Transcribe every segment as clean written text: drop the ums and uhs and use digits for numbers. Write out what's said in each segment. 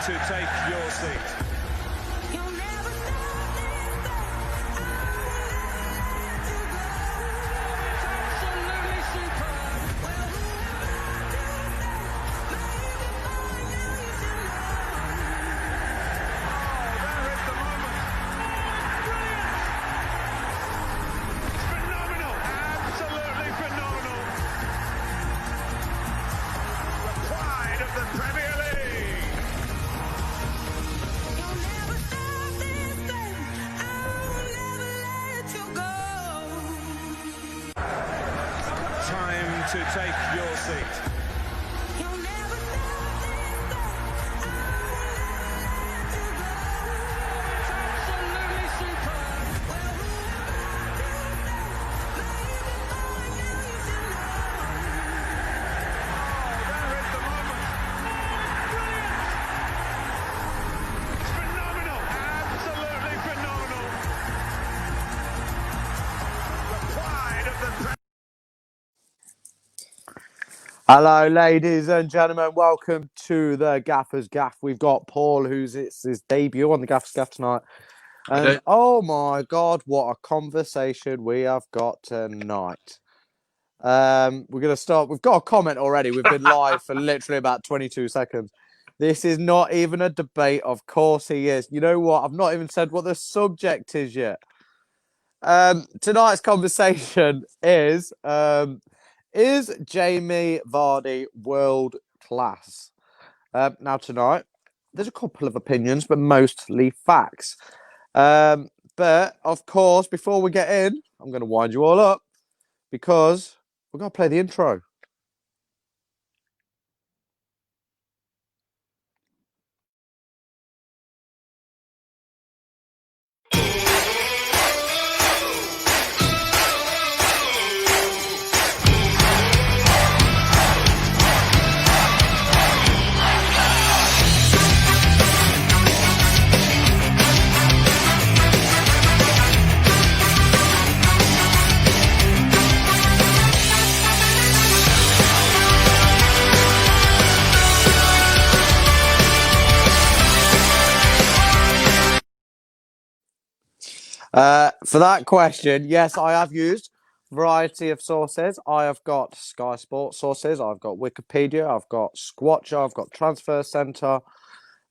to take your seat. Time to take your seat. Hello, ladies and gentlemen. Welcome to the Gaffer's Gaff. We've got Paul, it's his debut on the Gaffer's Gaff tonight. And oh my God, what a conversation we have got tonight. We're going to start. We've got a comment already. We've been live for literally about 22 seconds. This is not even a debate. Of course he is. You know what? I've not even said what the subject is yet. Tonight's conversation is Jamie Vardy world class? Now, tonight, there's a couple of opinions, but mostly facts. But, of course, before we get in, I'm going to wind you all up because we're going to play the intro. For that question, yes, I have used a variety of sources. I have got Sky Sports sources. I've got Wikipedia. I've got Squatcher. I've got Transfer Centre.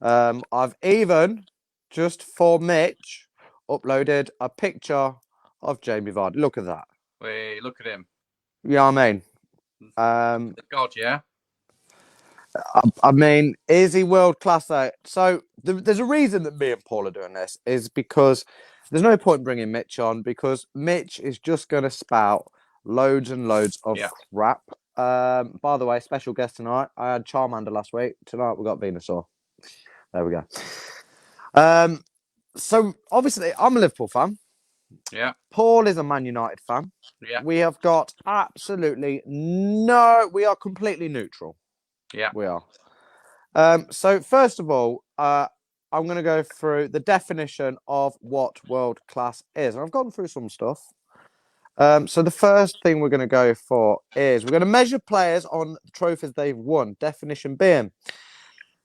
I've even, just for Mitch, uploaded a picture of Jamie Vardy. Look at that. Wait, look at him. Yeah, I mean. God, yeah. I mean, is he world class though? So there's a reason that me and Paul are doing this is because there's no point bringing Mitch on because Mitch is just going to spout loads and loads of crap. By the way, special guest tonight. I had Charmander last week. Tonight we got Venusaur. There we go. So obviously I'm a Liverpool fan. Yeah. Paul is a Man United fan. Yeah. We have got absolutely no. We are completely neutral. Yeah. We are. So first of all, I'm going to go through the definition of what world class is. And I've gone through some stuff. So the first thing we're going to go for is we're going to measure players on the trophies they've won. Definition being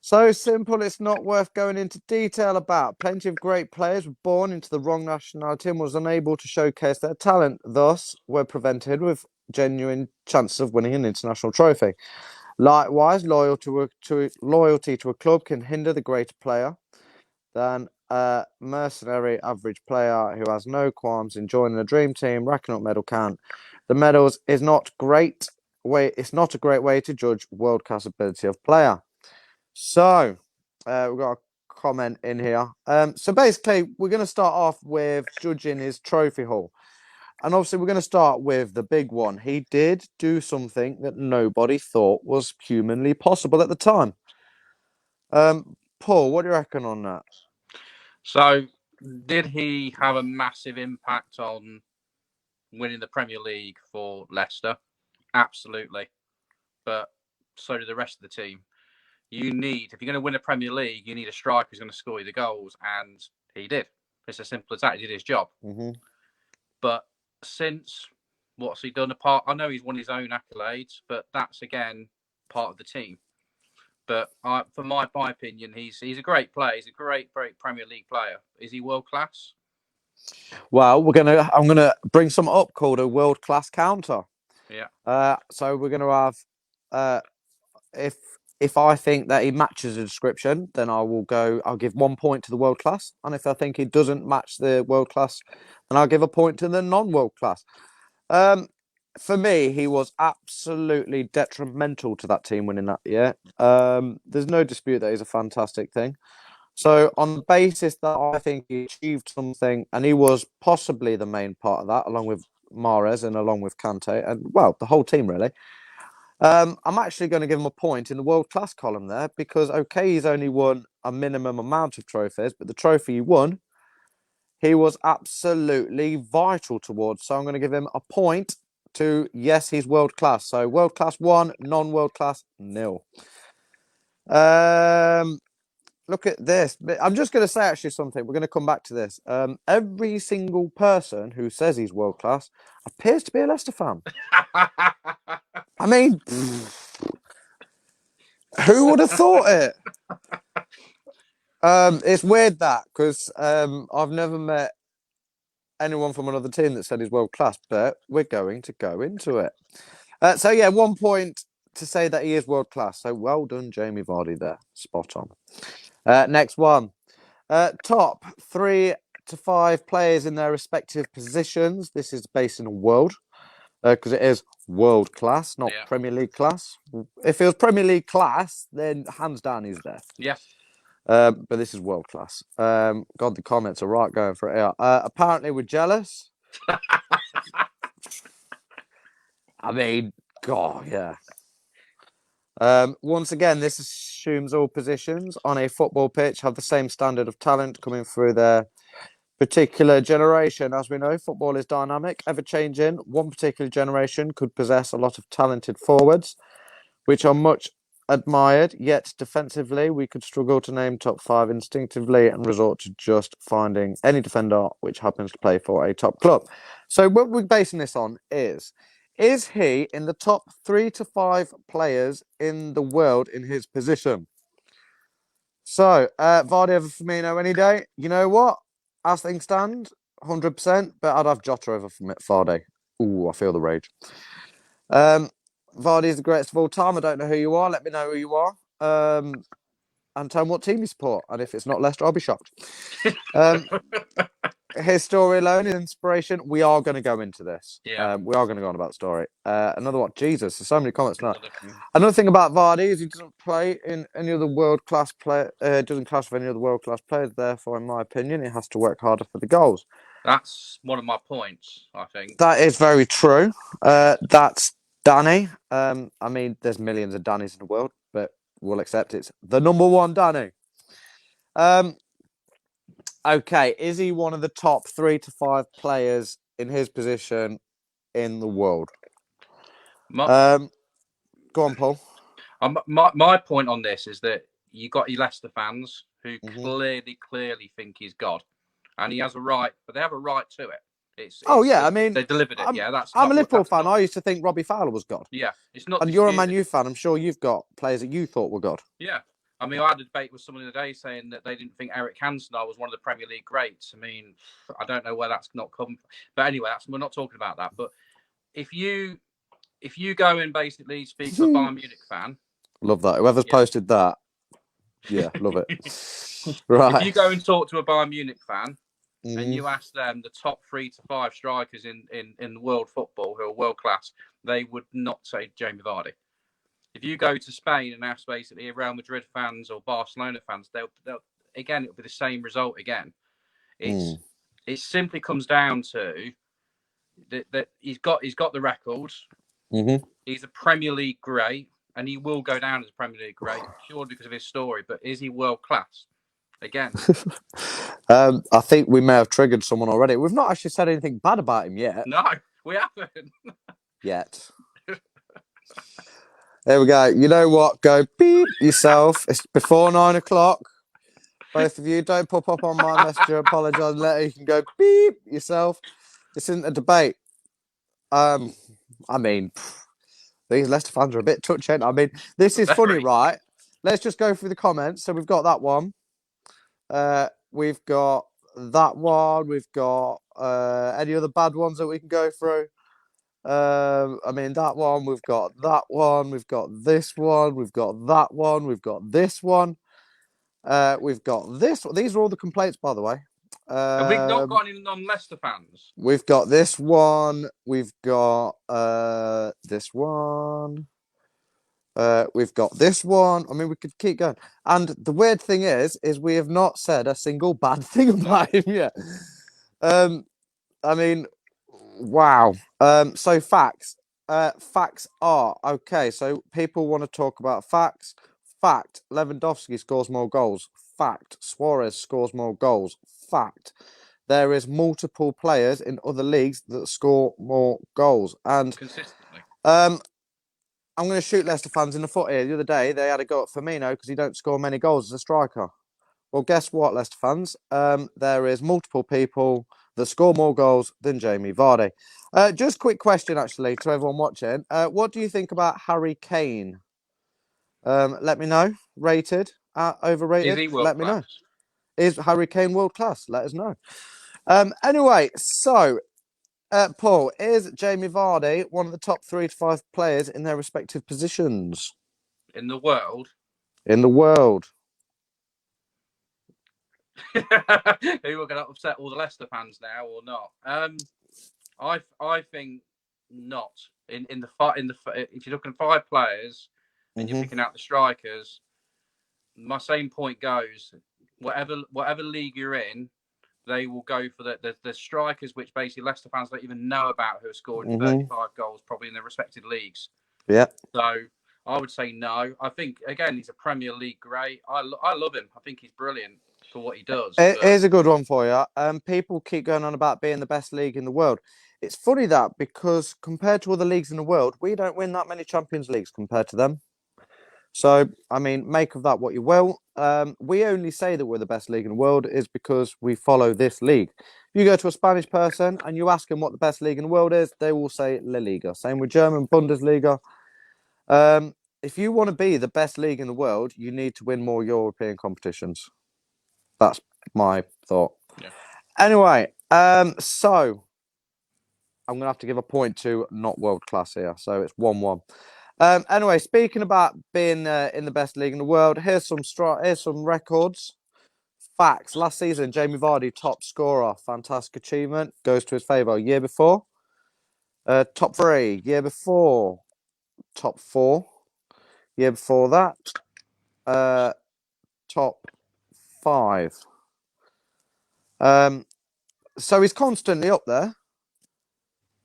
so simple, it's not worth going into detail about. Plenty of great players were born into the wrong nationality and was unable to showcase their talent. Thus, were prevented with genuine chances of winning an international trophy. Likewise, loyalty to a club can hinder the greater player than a mercenary average player who has no qualms in joining a dream team, racking up medal count. The medals is not great way. It's not a great way to judge world class ability of player. So we've got a comment in here. So basically, we're going to start off with judging his trophy haul. And obviously, we're going to start with the big one. He did do something that nobody thought was humanly possible at the time. Paul, what do you reckon on that? So, did he have a massive impact on winning the Premier League for Leicester? Absolutely. But so did the rest of the team. If you're going to win a Premier League, you need a striker who's going to score you the goals. And he did. It's as simple as that. He did his job. Mm-hmm. But since what's he done apart? I know he's won his own accolades, but that's again part of the team. But for my opinion, he's a great player. He's a great Premier League player. Is he world class? Well, I'm gonna bring some up called a world class counter. Yeah. So we're gonna have if I think that he matches the description, then I'll give 1 point to the world class. And if I think he doesn't match the world class, then I'll give a point to the non-world class. For me, he was absolutely detrimental to that team winning that year. There's no dispute that he's a fantastic thing. So on the basis that I think he achieved something, and he was possibly the main part of that, along with Mahrez and along with Kante, and well, the whole team really. I'm actually going to give him a point in the world class column there because, okay, he's only won a minimum amount of trophies, but the trophy he won, he was absolutely vital towards. So I'm going to give him a point to, yes, he's world class. So world class 1, non-world class 0. Look at this. I'm just going to say actually something. We're going to come back to this. Every single person who says he's world class appears to be a Leicester fan. I mean, who would have thought it? It's weird that because I've never met anyone from another team that said he's world class, but we're going to go into it. So yeah, 1 point to say that he is world class. So well done, Jamie Vardy there. Spot on. Next one. Top 3 to 5 players in their respective positions. This is based in a world because it is world class, not Premier League class. If it was Premier League class, then hands down he's there. Yeah. But this is world class. God, the comments are right going for it here. Apparently, we're jealous. I mean, God, yeah. Once again, this assumes all positions on a football pitch have the same standard of talent coming through their particular generation. As we know, football is dynamic, ever-changing. One particular generation could possess a lot of talented forwards, which are much admired, yet defensively we could struggle to name top 5 instinctively and resort to just finding any defender which happens to play for a top club. So what we're basing this on is he in the top 3 to 5 players in the world in his position? So, Vardy over Firmino any day. You know what? As things stand, 100%, but I'd have Jota over Vardy. Ooh, I feel the rage. Vardy is the greatest of all time. I don't know who you are. Let me know who you are. And tell me what team you support. And if it's not Leicester, I'll be shocked. His story alone is inspiration. We are going to go into this. Yeah. We are going to go on about the story. Another one. Jesus, there's so many comments now. Another thing about Vardy is he doesn't play in any other world-class player. Doesn't clash with any other world-class players. Therefore, in my opinion, he has to work harder for the goals. That's one of my points, I think. That is very true. That's Danny. I mean, there's millions of Dannys in the world, but we'll accept it's the number one Danny. Okay, is he one of the top 3 to 5 players in his position in the world? Go on, Paul. My point on this is that you got your Leicester fans who clearly think he's God, and he has a right, but they have a right to it. I mean, they delivered it. I'm a Liverpool fan. I used to think Robbie Fowler was God. Yeah, it's not. And you're a Man U fan. I'm sure you've got players that you thought were God. Yeah, I mean, I had a debate with someone the other day saying that they didn't think Eric Cantona was one of the Premier League greats. I mean, I don't know where that's not come from. But anyway, we're not talking about that. But if you go and basically speak to a Bayern Munich fan, love that. Whoever's posted that, yeah, love it. Right. If you go and talk to a Bayern Munich fan and you ask them the top 3 to 5 strikers in world football who are world class, they would not say Jamie Vardy. If you go to Spain and ask basically Real Madrid fans or Barcelona fans, they'll again, it'll be the same result again. It simply comes down to that he's got the records. He's a Premier League great, and he will go down as a Premier League great purely because of his story. But is he world class? Again, I think we may have triggered someone already. We've not actually said anything bad about him yet. No, we haven't yet. There we go. You know what? Go beep yourself. It's before 9 o'clock. Both of you, don't pop up on my messenger. Apologise later. You can go beep yourself. This isn't a debate. I mean, these Leicester fans are a bit touchy. I mean, this is funny, right? let's just go through the comments. So we've got that one. We've got that one. We've got any other bad ones that we can go through. I mean, that one. We've got that one. We've got this one. We've got that one. We've got this one. We've got this. These are all the complaints, by the way. And we've not got any non-Leicester fans. We've got this one. We've got this one. We've got this one. I mean, we could keep going. And the weird thing is we have not said a single bad thing about him yet. I mean, wow. So facts. Facts are okay. So people want to talk about facts. Fact: Lewandowski scores more goals. Fact: Suarez scores more goals. Fact: there is multiple players in other leagues that score more goals. And consistently. I'm going to shoot Leicester fans in the foot here. The other day, they had a go at Firmino because he don't score many goals as a striker. Well, guess what, Leicester fans? There is multiple people that score more goals than Jamie Vardy. Just quick question, actually, to everyone watching. What do you think about Harry Kane? Let me know. Rated? Overrated? Is he world Let me know. class? Is Harry Kane world class? Let us know. Anyway, so Paul, is Jamie Vardy one of the top 3 to 5 players in their respective positions In the world? in the world? Who are going to upset all the Leicester fans now or not? I think not. If you're looking at 5 players and you're picking out the strikers, my same point goes. Whatever league you're in, they will go for the strikers, which basically Leicester fans don't even know about, who are scoring 35 goals probably in their respective leagues. Yeah. So I would say no. I think, again, he's a Premier League great. I love him. I think he's brilliant for what he does. Here's a good one for you. People keep going on about being the best league in the world. It's funny that because compared to other leagues in the world, we don't win that many Champions Leagues compared to them. So, I mean, make of that what you will. We only say that we're the best league in the world is because we follow this league. You go to a Spanish person and you ask them what the best league in the world is, they will say La Liga. Same with German Bundesliga. If you want to be the best league in the world, you need to win more European competitions. That's my thought. Yeah. Anyway, so I'm going to have to give a point to not world class here. So it's 1-1. Anyway, speaking about being in the best league in the world, here's some records. Facts. Last season, Jamie Vardy, top scorer. Fantastic achievement. Goes to his favour. Year before, top 3. Year before, top 4. Year before that, top 5. So he's constantly up there.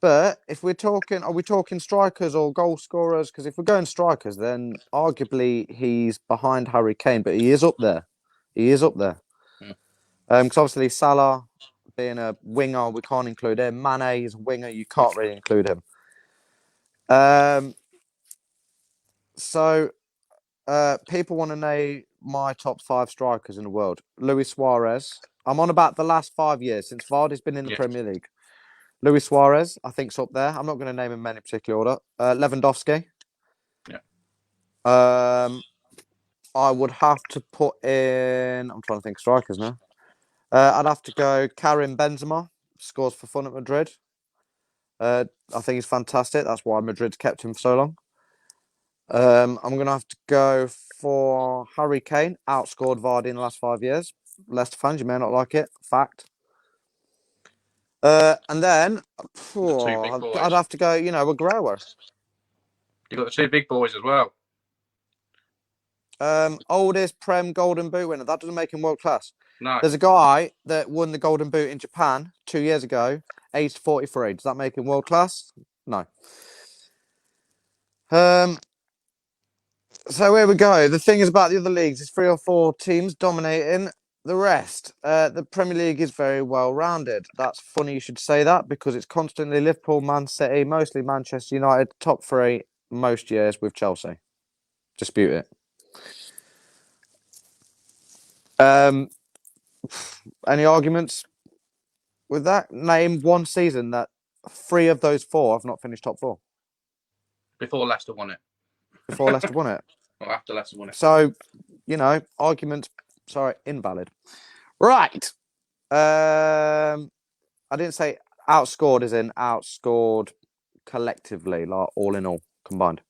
But if we're talking, are we talking strikers or goal scorers? Because if we're going strikers, then arguably he's behind Harry Kane, but he is up there. He is up there. Because obviously Salah being a winger, we can't include him. Mane is a winger, you can't really include him. So people want to know my top 5 strikers in the world. Luis Suarez. I'm on about the last 5 years since Vardy's been in the Premier League. Luis Suarez, I think, is up there. I'm not going to name him in any particular order. Lewandowski. Yeah. I would have to put in. I'm trying to think of strikers now. I'd have to go Karim Benzema. Scores for fun at Madrid. I think he's fantastic. That's why Madrid's kept him for so long. I'm going to have to go for Harry Kane. Outscored Vardy in the last 5 years. Leicester fans, you may not like it. Fact. And then I'd have to go, Aguero. You've got the 2 big boys as well. Oldest Prem Golden Boot winner. That doesn't make him world class. No. There's a guy that won the Golden Boot in Japan 2 years ago, aged 43. Does that make him world class? No. So here we go. The thing is about the other leagues is 3 or 4 teams dominating the rest. The Premier League is very well rounded. That's funny you should say that because it's constantly Liverpool, Man City, mostly Manchester United, top 3 most years with Chelsea. Dispute it. Any arguments with that? Name one season that 3 of those 4 have not finished top 4. Before Leicester won it. Before Leicester won it. Well, after Leicester won it. So, argument, invalid. Right. I didn't say outscored as in outscored collectively, like all in all, combined.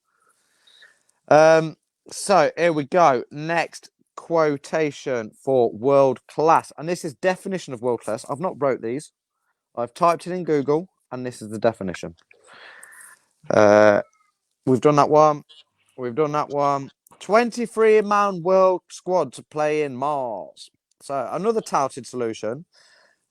So here we go. Next quotation for world class. And this is definition of world class. I've not wrote these. I've typed it in Google, and this is the definition. We've done that one. We've done that one. 23-man world squad to play in Mars. So another touted solution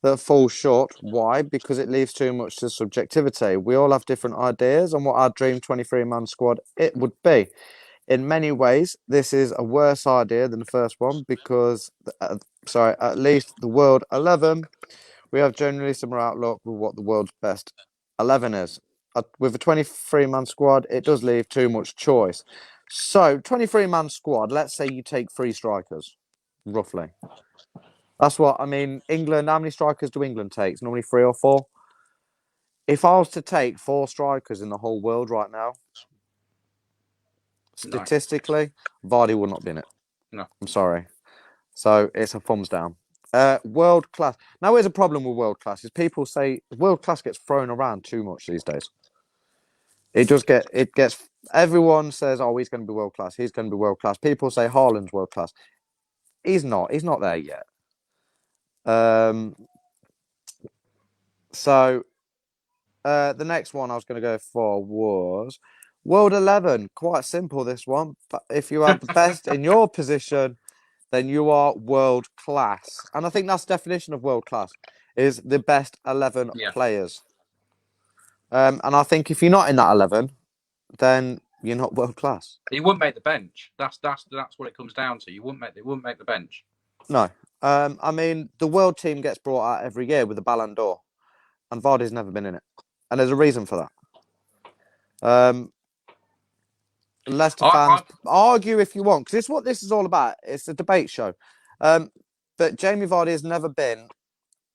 that falls short. Why? Because it leaves too much to subjectivity. We all have different ideas on what our dream 23-man squad it would be. In many ways, this is a worse idea than the first one because, at least the world 11, we have generally similar outlook with what the world's best 11 is. With a 23-man squad, it does leave too much choice. So, 23-man squad, let's say you take 3 strikers, roughly. That's what, England, how many strikers do England take? It's normally 3 or 4. If I was to take 4 strikers in the whole world right now, statistically, Vardy will not be in it. No. I'm sorry. So it's a thumbs down. World class. Now, here's a problem with world class: is people say world class gets thrown around too much these days. It gets. Everyone says, "Oh, he's going to be world class. He's going to be world class." People say Haaland's world class. He's not. He's not there yet. So the next one I was going to go for was World 11. Quite simple, this one. But if you have the best in your position, then you are world class. And I think that's the definition of world class, is the best 11 players. And I think if you're not in that 11, then you're not world class. You wouldn't make the bench. That's what it comes down to. They wouldn't make the bench. No. The world team gets brought out every year with the Ballon d'Or, and Vardy's never been in it. And there's a reason for that. Leicester fans, argue if you want, because it's what this is all about. It's a debate show. But Jamie Vardy has never been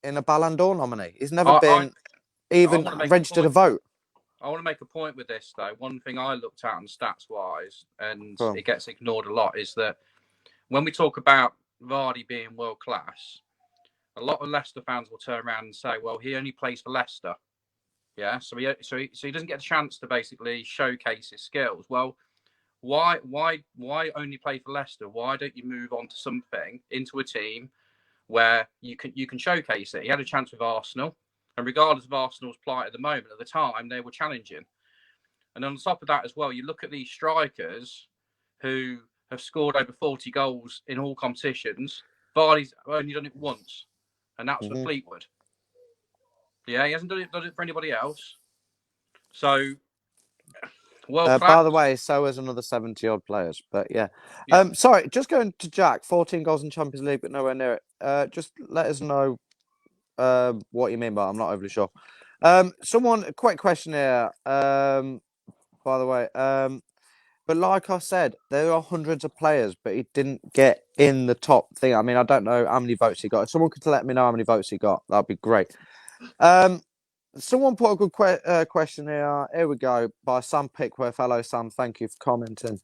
in a Ballon d'Or nominee. He's never been even registered a vote. I want to make a point with this, though. One thing I looked at on stats-wise, and it gets ignored a lot, is that when we talk about Vardy being world-class, a lot of Leicester fans will turn around and say, well, he only plays for Leicester. Yeah, so he doesn't get a chance to basically showcase his skills. Well, why only play for Leicester? Why don't you move on to something, into a team where you can showcase it? He had a chance with Arsenal, and regardless of Arsenal's plight at the moment, at the time they were challenging. And on top of that as well, you look at these strikers who have scored over 40 goals in all competitions. Vardy's only done it once, and that was for Fleetwood. Yeah, he hasn't done it for anybody else. So, by the way, so is another 70-odd players. But yeah. Sorry, just going to Jack. 14 goals in Champions League, but nowhere near it. Just let us know what you mean by it. I'm not overly sure. A quick question here. By the way, but like I said, there are hundreds of players, but he didn't get in the top thing. I don't know how many votes he got. If someone could let me know how many votes he got, that'd be great. Someone put a good question here. Here we go, by Sam Pickworth. Hello, Sam. Thank you for commenting.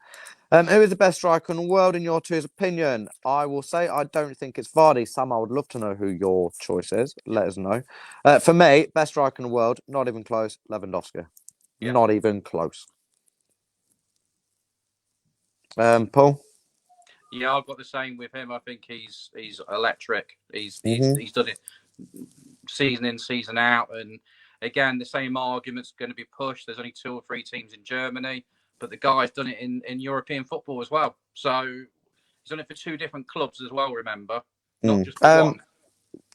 Who is the best striker in the world, in your two's opinion? I will say I don't think it's Vardy. Sam, I would love to know who your choice is. Let us know. For me, best striker in the world, not even close, Lewandowski. Yeah. Not even close. Paul? Yeah, I've got the same with him. I think he's electric. He's done it season in, season out. And again, the same argument's going to be pushed. There's only 2 or 3 teams in Germany, but the guy's done it in European football as well. So he's done it for 2 different clubs as well, remember? Not just one.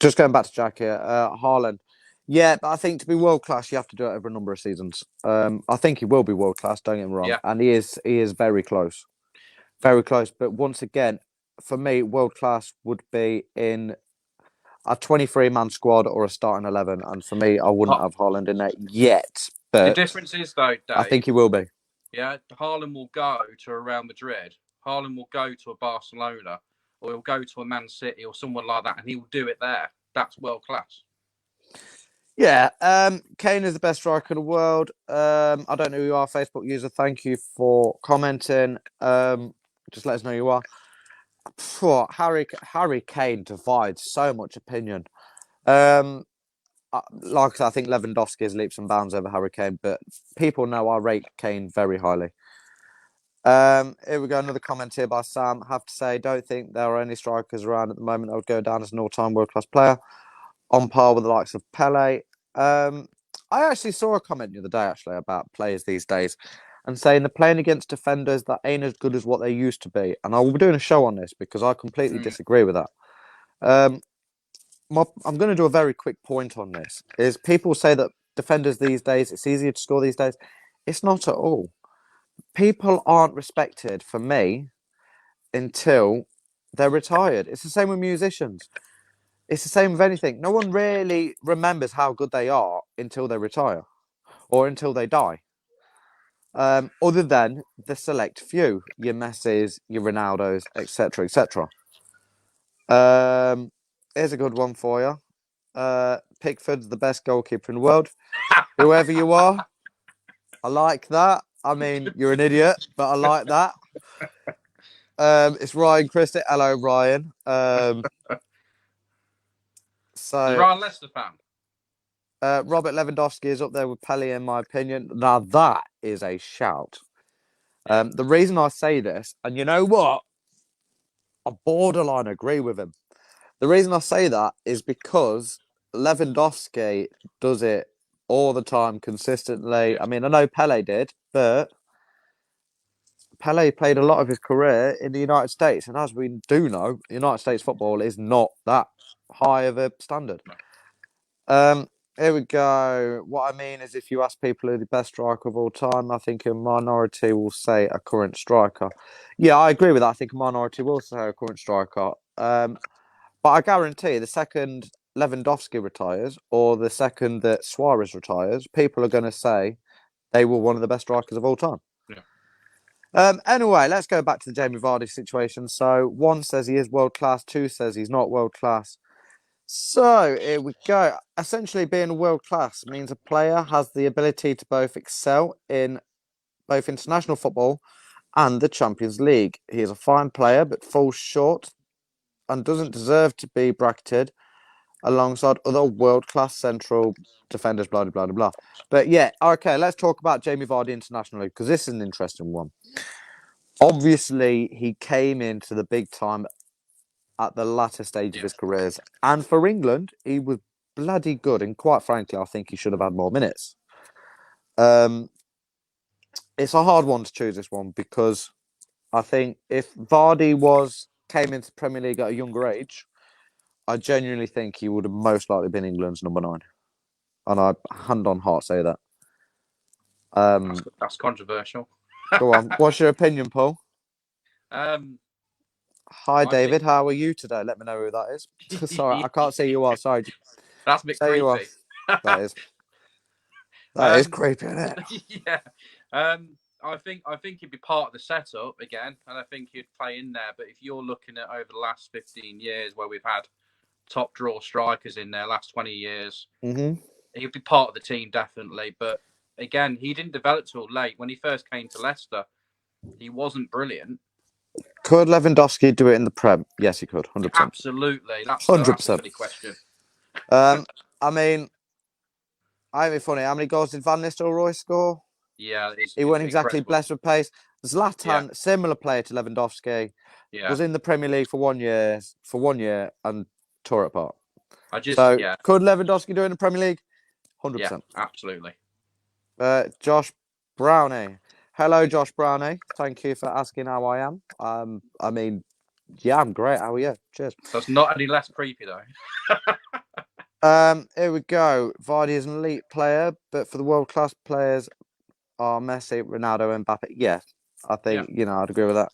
Just going back to Jack here, Haaland. Yeah, but I think to be world class, you have to do it over a number of seasons. I think he will be world class, don't get me wrong. Yeah. And he is very close. Very close. But once again, for me, world class would be in a 23-man squad or a starting 11. And for me, I wouldn't have Haaland in there yet. But the difference is, though, Dave, I think he will be. Yeah, Haaland will go to a Real Madrid. Haaland will go to a Barcelona, or he'll go to a Man City or someone like that, and he will do it there. That's world class. Yeah, Kane is the best striker in the world. I don't know who you are, Facebook user. Thank you for commenting. Just let us know you are. Phew, Harry Kane divides so much opinion. Like I said, I think Lewandowski is leaps and bounds over Harry Kane, but people know I rate Kane very highly. Here we go. Another comment here by Sam. Have to say, don't think there are any strikers around at the moment that would go down as an all-time world-class player, on par with the likes of Pele. I actually saw a comment the other day about players these days, and saying they're playing against defenders that ain't as good as what they used to be. And I will be doing a show on this because I completely disagree with that. I'm going to do a very quick point on this. Is people say that defenders these days, it's easier to score these days. It's not at all. People aren't respected for me until they're retired. It's the same with musicians. It's the same with anything. No one really remembers how good they are until they retire or until they die. Other than the select few, your Messis, your Ronaldos, etc., etc. Here's a good one for you. Pickford's the best goalkeeper in the world. Whoever you are, I like that. I mean, you're an idiot, but I like that. It's Ryan Christie. Hello, Ryan. Is Ryan Leicester fan? Robert Lewandowski is up there with Pele, in my opinion. Now, that is a shout. The reason I say this, and you know what? I borderline agree with him. The reason I say that is because Lewandowski does it all the time, consistently. Yeah. I mean, I know Pele did, but Pele played a lot of his career in the United States. And as we do know, United States football is not that high of a standard. Here we go. What I mean is, if you ask people who the best striker of all time, I think a minority will say a current striker. Yeah, I agree with that. I think a minority will say a current striker. But I guarantee the second Lewandowski retires or the second that Suarez retires, people are going to say they were one of the best strikers of all time. Yeah. Anyway, let's go back to the Jamie Vardy situation. So one says he is world class, two says he's not world class. So here we go. Essentially, being world class means a player has the ability to both excel in both international football and the Champions League. He is a fine player, but falls short and doesn't deserve to be bracketed alongside other world-class central defenders, blah, blah, blah, blah. But yeah, okay, let's talk about Jamie Vardy internationally, because this is an interesting one. Obviously, he came into the big time at the latter stage of his careers. And for England, he was bloody good. And quite frankly, I think he should have had more minutes. It's a hard one to choose, this one, because I think if Vardy came into the Premier League at a younger age, I genuinely think he would have most likely been England's number 9. And I, hand on heart, say that. That's controversial. Go on. What's your opinion, Paul? Hi, David. How are you today? Let me know who that is. Sorry, I can't see you are. Sorry. That's a bit say creepy. That is. That is creepy, isn't it? Yeah. I think he'd be part of the setup again, and I think he'd play in there. But if you're looking at over the last 15 years where we've had top draw strikers in there, last 20 years, he'd be part of the team definitely. But again, he didn't develop till late. When he first came to Leicester, he wasn't brilliant. Could Lewandowski do it in the Prem? Yes, he could. 100%. Absolutely. That's 100%. a silly question. I mean, I mean, funny. How many goals did Van Nistelrooy score? Yeah, he wasn't exactly blessed with pace. Zlatan, similar player to Lewandowski, was in the Premier League for 1 year, and tore it apart. Could Lewandowski do it in the Premier League? 100%. Yeah, absolutely. Josh Brownie. Hello, Josh Brownie. Thank you for asking how I am. I mean, yeah, I'm great. How are you? Cheers. That's not any less creepy, though. Here we go. Vardy is an elite player, but for the world-class players are Messi, Ronaldo, and Mbappe. Yeah, I think, I'd agree with that.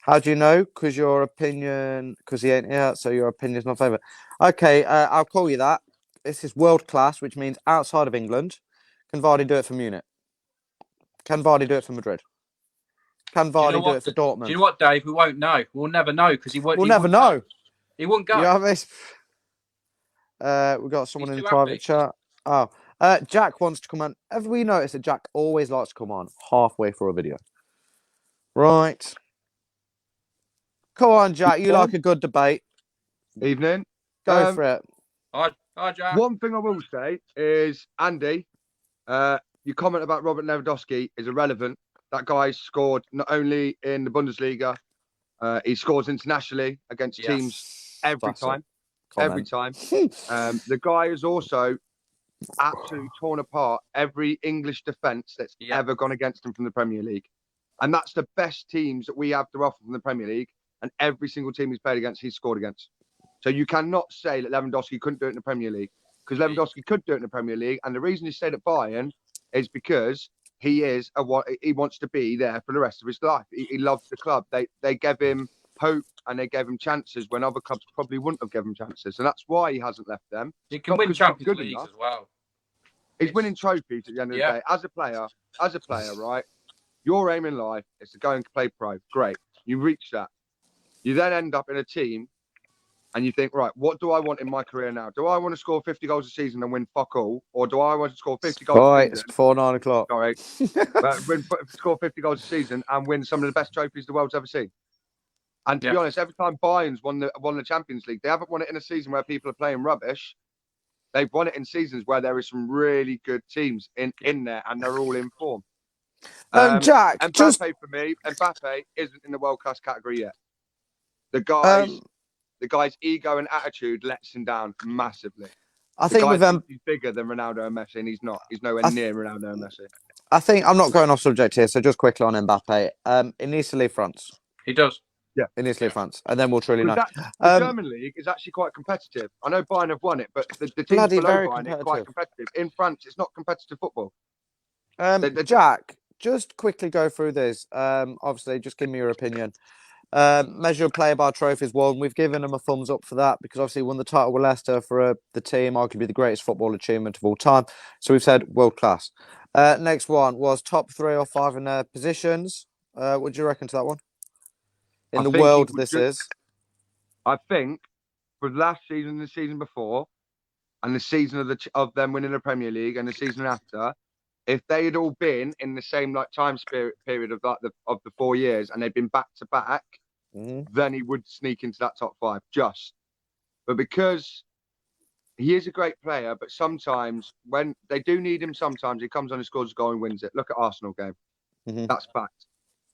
How do you know? Because he ain't here, so your opinion's not favourite. Okay, I'll call you that. This is world-class, which means outside of England. Can Vardy do it for Munich? Can Vardy do it for Madrid? Can Vardy do it for Dortmund? Do you know what, Dave? We won't know. We'll never know because he won't. We'll never know. He won't go. You know what I mean? We've got someone in the private chat. Oh, Jack wants to come on. Have we noticed that Jack always likes to come on halfway through a video? Right. Come on, Jack. You like a good debate. Evening. Go for it. Hi, Jack. One thing I will say is, Andy, your comment about Robert Lewandowski is irrelevant. That guy scored not only in the Bundesliga, he scores internationally against teams every Classic time. Every comment. time. The guy has also absolutely torn apart every English defence that's ever gone against him from the Premier League. And that's the best teams that we have to offer from the Premier League. And every single team he's played against, he's scored against. So you cannot say that Lewandowski couldn't do it in the Premier League, because Lewandowski could do it in the Premier League. And the reason he stayed at Bayern is because he wants to be there for the rest of his life. He loves the club. They gave him hope and they gave him chances when other clubs probably wouldn't have given him chances. And that's why he hasn't left them. He can win Champions Leagues as well. He's winning trophies at the end of the day. As a player, right? Your aim in life is to go and play pro. Great. You reach that. You then end up in a team and you think, right, what do I want in my career now? Do I want to score 50 goals a season and win fuck all? Or do I want to score 50 goals a season? It's before 9 o'clock. Sorry. Score 50 goals a season and win some of the best trophies the world's ever seen. And to be honest, every time Bayern's won the Champions League, they haven't won it in a season where people are playing rubbish. They've won it in seasons where there is some really good teams in there and they're all in form. Jack, Mbappe for me, Mbappe isn't in the world class category yet. The guy's ego and attitude lets him down massively. I think with he's bigger than Ronaldo and Messi, and he's not. He's nowhere near Ronaldo and Messi. I think I'm not going off subject here, so just quickly on Mbappe. He needs to leave France. He does. Yeah, he needs to leave France, and then we'll truly know. The German league is actually quite competitive. I know Bayern have won it, but the teams below Bayern are quite competitive. In France, it's not competitive football. Jack, just quickly go through this. Obviously, just give me your opinion. Measure of player by trophies won. We've given him a thumbs up for that because obviously he won the title with Leicester for the team, arguably the greatest football achievement of all time. So we've said world class. Next one was top 3 or 5 in their positions. What do you reckon to that one? In the world, this is. I think for last season, the season before, and the season of them winning the Premier League, and the season after, if they had all been in the same time period of the 4 years, and they'd been back to back, then he would sneak into that top 5. But because he is a great player, but sometimes when they do need him, sometimes he comes on and scores a goal and wins it. Look at Arsenal game. That's fact.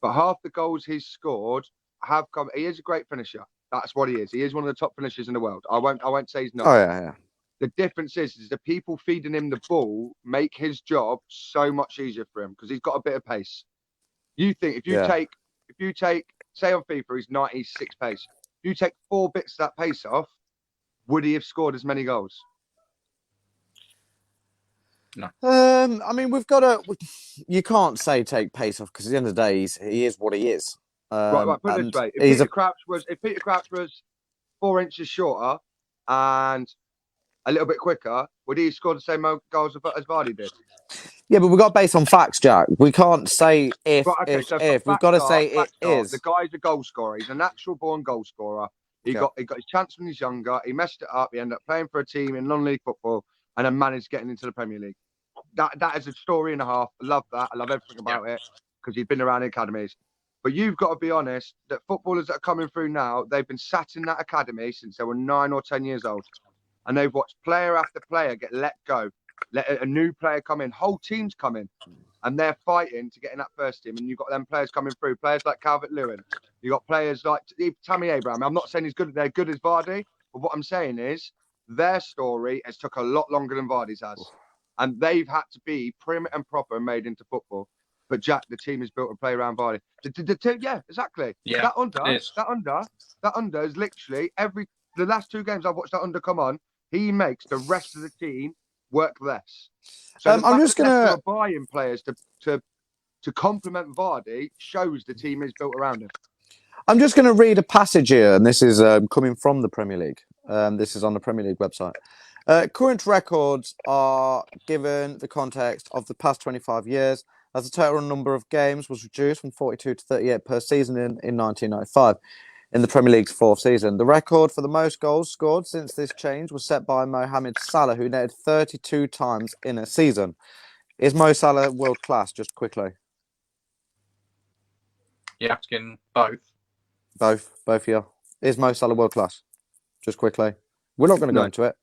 But half the goals he's scored have come. He is a great finisher. That's what he is. He is one of the top finishers in the world. I won't say he's not. Oh yeah. The difference is the people feeding him the ball make his job so much easier for him because he's got a bit of pace. You think if you take, say on FIFA, he's 96 pace. If you take 4 bits of that pace off, would he have scored as many goals? No. I mean, we've got to. You can't say take pace off because at the end of the day, he is what he is. Right. Put it this way: if Peter Crouch was 4 inches shorter and a little bit quicker, would he score the same goals as Vardy did? Yeah, but we've got to base on facts, Jack. We can't say if. We've got to say it is. The guy's a goal scorer. He's a natural born goal scorer. He got his chance when he's younger. He messed it up. He ended up playing for a team in non-league football and then managed getting into the Premier League. That is a story and a half. I love that. I love everything about it because he's been around the academies. But you've got to be honest that footballers that are coming through now, they've been sat in that academy since they were 9 or 10 years old. And they've watched player after player get let go. Let a new player come in. Whole teams come in. And they're fighting to get in that first team. And you've got them players coming through. Players like Calvert-Lewin. You've got players like Tammy Abraham. I'm not saying they're good as Vardy. But what I'm saying is their story has took a lot longer than Vardy's has. And they've had to be prim and proper and made into football. But Jack, the team is built to play around Vardy. Yeah, exactly. Yeah, that under is literally the last 2 games I've watched that under come on. He makes the rest of the team work less. So I'm just gonna buy in players to complement Vardy shows the team is built around him. I'm just going to read a passage here, and this is coming from the Premier League. This is on the Premier League website. Current records are given the context of the past 25 years, as the total number of games was reduced from 42 to 38 per season in 1995. In the Premier League's 4th season. The record for the most goals scored since this change was set by Mohamed Salah, who netted 32 times in a season. Is Mo Salah world class? Just quickly. You're asking both. Both here. Is Mo Salah world class? Just quickly. We're not going to go No. into it.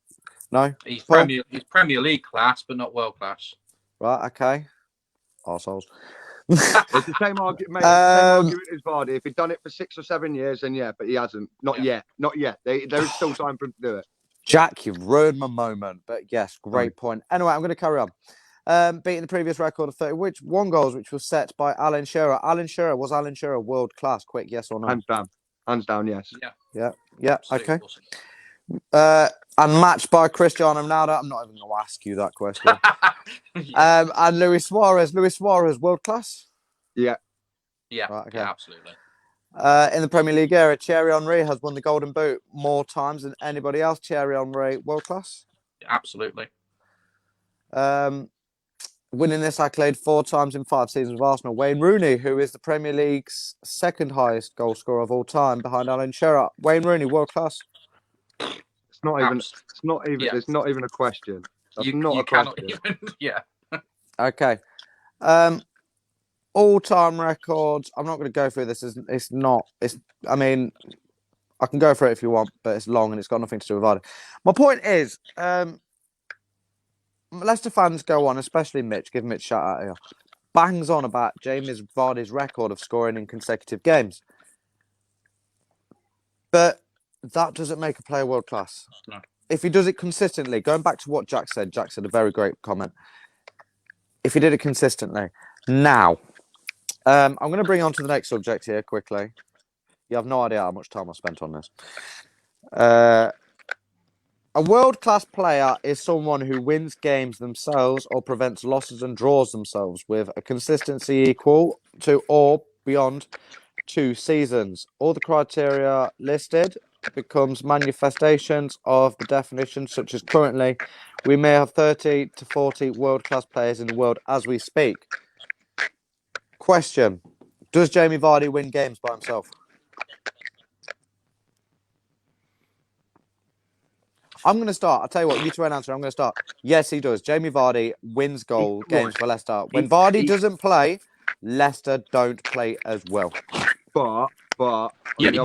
No? He's Paul? Premier League class, but not world class. Right, okay. Arseholes. It's the same argument, mate. It's the same argument as Vardy. If he'd done it for 6 or 7 years, then yeah, but he hasn't. Not yet. Not yet. There is still time for him to do it. Jack, you've ruined my moment. But yes, great point. Anyway, I'm going to carry on. Beating the previous record of 31 goals, which was set by Alan Shearer. Was Alan Shearer world class? Quick, yes or no? Hands down, yes. Yeah. Absolutely Okay. awesome. And matched by Cristiano Ronaldo. I'm not even going to ask you that question. And Luis Suarez. World class? Yeah. Right, okay. Yeah, absolutely. In the Premier League era, Thierry Henry has won the Golden Boot more times than anybody else. Thierry Henry, world class? Yeah, absolutely. Winning this accolade 4 times in 5 seasons with Arsenal. Wayne Rooney, who is the Premier League's second highest goal scorer of all time behind Alan Shearer. Wayne Rooney, world class? It's not even. It's not even a question. That's not a question. Even, yeah. Okay. All-time records. I'm not going to go through this. I mean, I can go through it if you want, but it's long and it's got nothing to do with Vardy. My point is, Leicester fans go on, especially Mitch, give Mitch a shout out here, bangs on about Jamie Vardy's record of scoring in consecutive games. But that doesn't make a player world class. No. If he does it consistently, going back to what Jack said a very great comment. If he did it consistently. Now, I'm going to bring on to the next subject here quickly. You have no idea how much time I spent on this. A world-class player is someone who wins games themselves or prevents losses and draws themselves with a consistency equal to or beyond 2 seasons. All the criteria listed becomes manifestations of the definition, such as currently we may have 30 to 40 world-class players in the world as we speak. Question: does Jamie Vardy win games by himself? I'm going to start. I'll tell you what, you two won't answer. I'm going to start. Yes, he does. Jamie Vardy wins games for Leicester. When Vardy doesn't play, Leicester don't play as well. But on the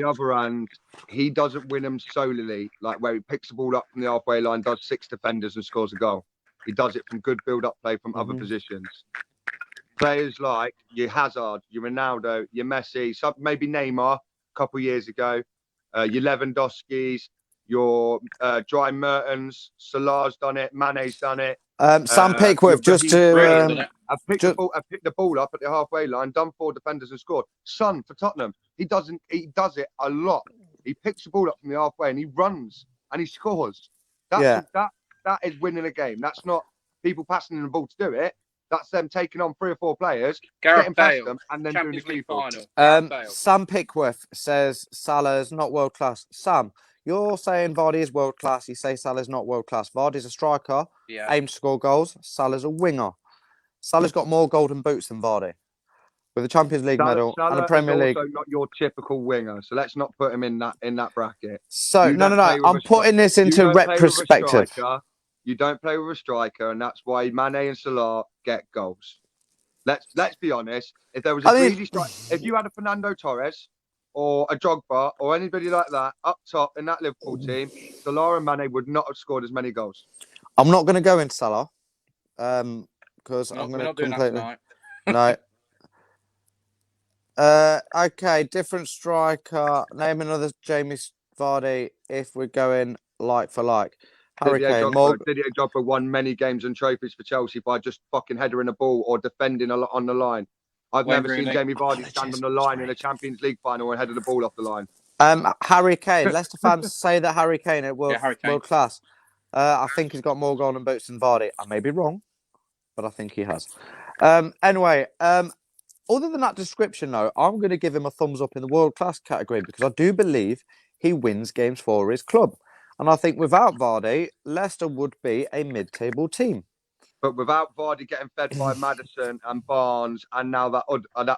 other hand, he doesn't win them solely, like where he picks the ball up from the halfway line, does 6 defenders and scores a goal. He does it from good build-up play from other positions. Players like your Hazard, your Ronaldo, your Messi, maybe Neymar a couple of years ago, your Lewandowski's, your Dry Mertens, Salah's done it, Mane's done it. Sam Pickworth, just to... I picked the ball up at the halfway line, done 4 defenders and scored. Son for Tottenham, he does it a lot. He picks the ball up from the halfway and he runs and he scores. That is winning a game. That's not people passing the ball to do it. That's them taking on 3 or 4 players, getting past them, and then doing the key final. Sam Pickworth says Salah's not world class. Sam, you're saying Vardy is world class. You say Salah's not world class. Vardy's a striker, aims to score goals. Salah's a winger. Salah's got more golden boots than Vardy, with a Champions League medal and a Premier League. Also not your typical winger, so let's not put him in that bracket. So no. I'm putting this into retrospective. You don't play with a striker, and that's why Mane and Salah get goals. Let's be honest. If there was a greedy striker, if you had a Fernando Torres or a Drogba or anybody like that up top in that Liverpool team, Salah and Mane would not have scored as many goals. I'm not going to go into Salah because I'm going to completely no. Okay, different striker. Name another Jamie Vardy if we're going like for like. Didier Drogba won many games and trophies for Chelsea by just fucking headering a ball or defending on the line. I've never seen Jamie Vardy stand on the line in a Champions League final and headed the ball off the line. Harry Kane. Leicester fans say that Harry Kane is world class. I think he's got more golden boots than Vardy. I may be wrong, but I think he has. Anyway, other than that description, though, I'm going to give him a thumbs up in the world class category because I do believe he wins games for his club. And I think without Vardy, Leicester would be a mid-table team. But without Vardy getting fed by Maddison and Barnes and now that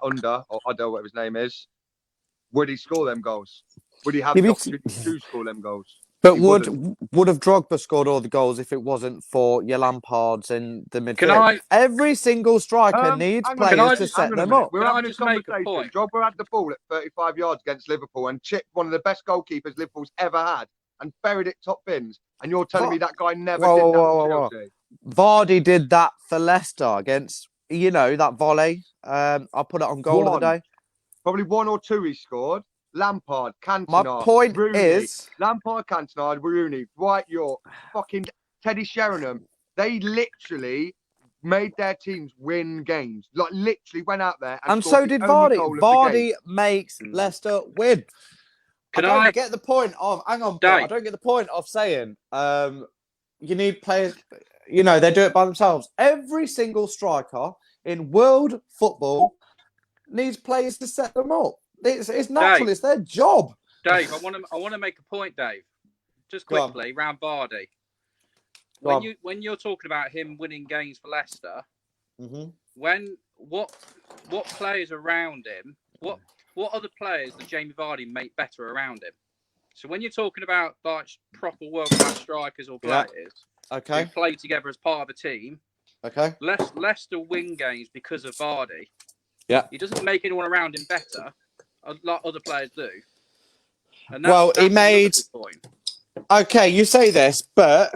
Under, or Udder, whatever his name is, would he score them goals? Would he have the opportunity to score them goals? But He would wouldn't. have Drogba scored all the goals if it wasn't for your Lampards in the Can midfield? I Every single striker needs Hang on a players minute. to just- set Hang on a them minute. up. We're Can I having this just make a conversation. point? Drogba had the ball at 35 yards against Liverpool and chipped one of the best goalkeepers Liverpool's ever had and buried it top bins. And you're telling me that guy never Whoa, did whoa, that whoa, for whoa, whoa. Chelsea? Vardy did that for Leicester against, that volley. I'll put it on goal of the One. day. Probably one or two he scored. Lampard, My Cantona, point Rooney. is, Lampard, Cantona, Rooney, Dwight York, fucking Teddy Sheringham. They literally made their teams win games. Like literally went out there and and scored so the did only Vardy. goal of the Vardy game. makes Leicester win. Can I don't I- get the point of. Hang on, Dave. Paul. I don't get the point of saying you need players. They do it by themselves. Every single striker in world football needs players to set them up. It's natural. Dave. It's their job. Dave, I want to make a point, Dave. Just Go on. quickly, round Vardy. Go on. When you're talking about him winning games for Leicester, Mm-hmm. what players around him, what other players does Jamie Vardy make better around him? So when you're talking about like proper world class strikers or Yeah. players Okay. who play together as part of a team, Okay. Leicester win games because of Vardy. Yeah. He doesn't make anyone around him better, like other players do. And Well, he that's made. another good point. Okay, you say this, but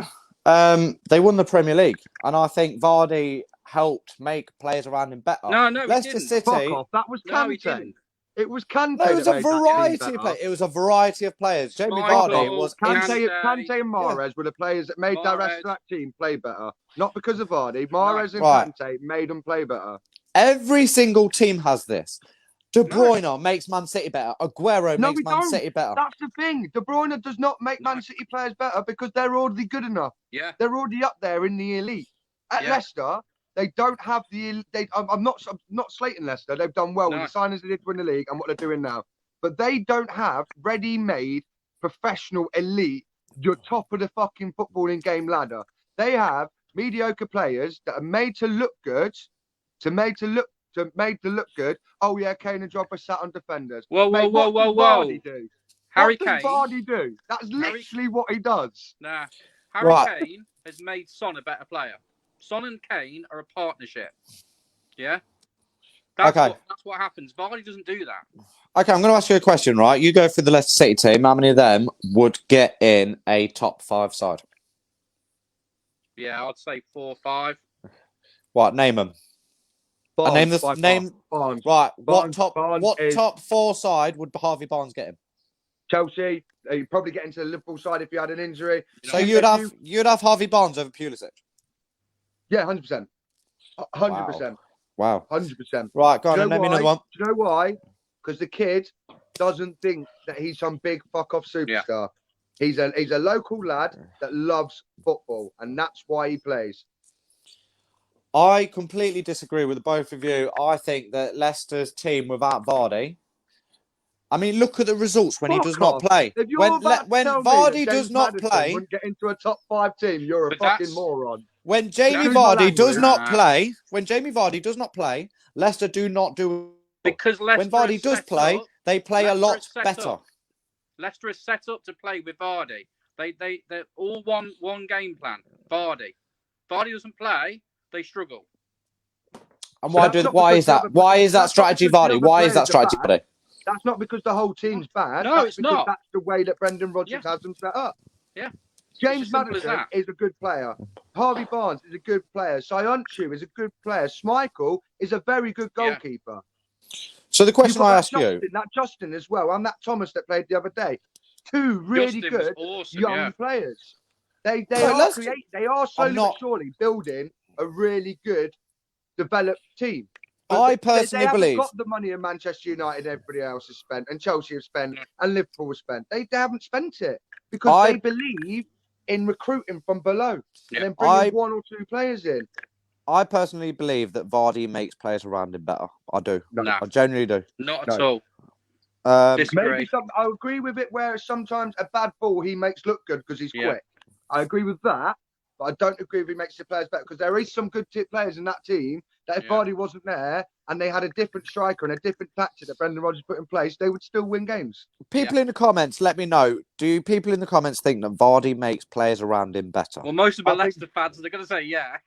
they won the Premier League, and I think Vardy helped make players around him better. No, he Leicester didn't. City. Fuck off. That was No, he Kante. didn't. It was Kante. No, it was that a made that team variety of better. players. It was a variety of players. Jamie Michael, Vardy was Kante and Mahrez were the players that made the rest of that team play better. Not because of Vardy. Mahrez and Right. Kante made them play better. Every single team has this. De No. Bruyne makes Man City better. Aguero No, makes we Man don't. City better. That's the thing. De Bruyne does not make Man City players better because they're already good enough. Yeah. They're already up there in the elite. At Yeah. Leicester, they don't have the. I'm not slating Leicester. They've done well with the signings they did to win the league and what they're doing now. But they don't have ready-made professional elite. You're top of the fucking footballing game ladder. They have mediocre players that are made to look good, made to look good. Oh yeah, Kane and Drogba sat on defenders. Whoa. Mate, what does Vardy do? Harry What does Kane. Vardy do? That's literally what he does. Nah. Harry Right. Kane has made Son a better player. Son and Kane are a partnership. Yeah? That's what happens. Vardy doesn't do that. Okay, I'm going to ask you a question, right? You go for the Leicester City team. How many of them would get in a top 5 side? Yeah, I'd say 4 or 5. What? Name them. Barnes, Name the by name. far. Barnes. Right. Barnes What is- top 4 side would Harvey Barnes get him? Chelsea. You'd probably get into the Liverpool side if you had an injury. So you'd have Harvey Barnes over Pulisic. Yeah, 100%. 100%. Wow. 100%. Right, go on and name me another one. Do you know why? Because the kid doesn't think that he's some big fuck off superstar. Yeah. He's a local lad that loves football, and that's why he plays. I completely disagree with the both of you. I think that Leicester's team without Vardy. I mean, look at the results when he does not play. If you're When about to tell me Vardy that does James not Maddison play, wouldn't get into a top 5 team, you're a But fucking that's- moron. when Jamie Excuse my Vardy does language. not play, when Jamie Vardy does not play, Leicester do not do. Because Leicester When Vardy is does set play, up, they play a Leicester lot is set better. up. Leicester is set up to play with Vardy. They're all one game plan. Vardy doesn't play, they struggle. And So why that's not why because is the that? other- Why is that that's not strategy because the Vardy? other Why is that players are strategy bad. Vardy? That's not because the whole team's bad. No, that's it's because not. That's the way that Brendan Rodgers Yeah. has them set up. Yeah. James It's as simple as Maddison that. is a good player. Harvey Barnes is a good player. Sayonchu is a good player. Schmeichel is a very good Yeah. goalkeeper. So the You've question got I that ask you, Justin, that Justin as well, and that Thomas that played the other day. Two really Justin was good awesome, young yeah. players. They So are slowly not- but surely building a really good developed team. I But personally they haven't believe. got the money in Manchester United and everybody else has spent, and Chelsea have spent, and Liverpool has spent. They haven't spent it because they believe in recruiting from below Yeah. and then bringing 1 or 2 players in. I personally believe that Vardy makes players around him better. I do. No. I genuinely do. Not No. at all. Disagree. Maybe I agree with it where sometimes a bad ball he makes look good because he's quick. I agree with that. but I don't agree if he makes the players better because there is some good players in that team that if Vardy wasn't there and they had a different striker and a different tactic that Brendan Rodgers put in place, they would still win games. People in the comments, let me know. Do people in the comments think that Vardy makes players around him better? Well, most of the I think- Leicester fans, they're going to say yeah.